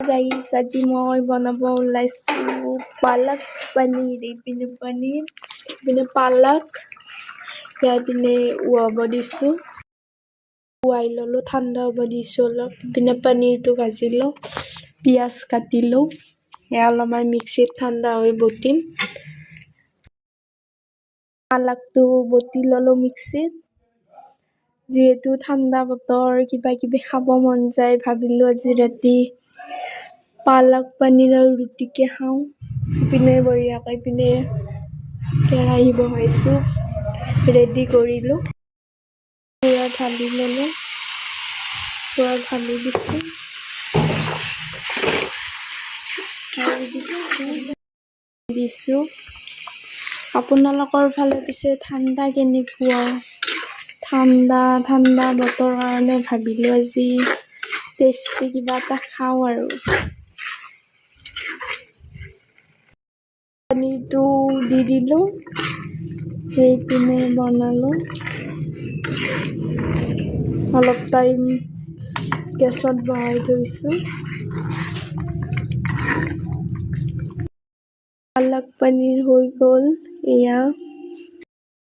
Guys, আজি মই বনাব ওলাইছোঁ পালক পনীৰ। এইপিনে পালক এইপিনে উহাব দিছোঁ। উহাই ল'লোঁ, ঠাণ্ডা হ'ব দিছোঁ অলপ। ইপিনে পনীৰটো ভাজি লওঁ, পিঁয়াজ কাটি লওঁ, সেয়া অলপমান মিক্সিত ঠাণ্ডা হৈ বটিম। পালকটো বটি ল'লোঁ মিক্সিত। যিহেতু ঠাণ্ডা বতৰ, কিবা কিবি খাব মন যায়, ভাবিলোঁ আজি ৰাতি পালক পনীৰ আৰু ৰুটিকে খাওঁ। ইপিনে বঢ়িয়াকৈ ইপিনে কেৰাহী বহাইছোঁ, ৰেডি কৰিলোঁ। পূৰা ঢালি ল'লোঁ, পূৰা ঢালি দিছোঁ, আপোনালোকৰ ফালে পিছে ঠাণ্ডা কেনেকুৱা? ঠাণ্ডা বতৰ কাৰণে ভাবিলোঁ আজি টেষ্টি কিবা এটা খাওঁ আৰু। পনীৰটো দি দিলোঁ, সেইপিনে বনালোঁ। অলপ টাইম গেছত বহাই থৈছোঁ। পালক পনীৰ হৈ গ'ল এয়া।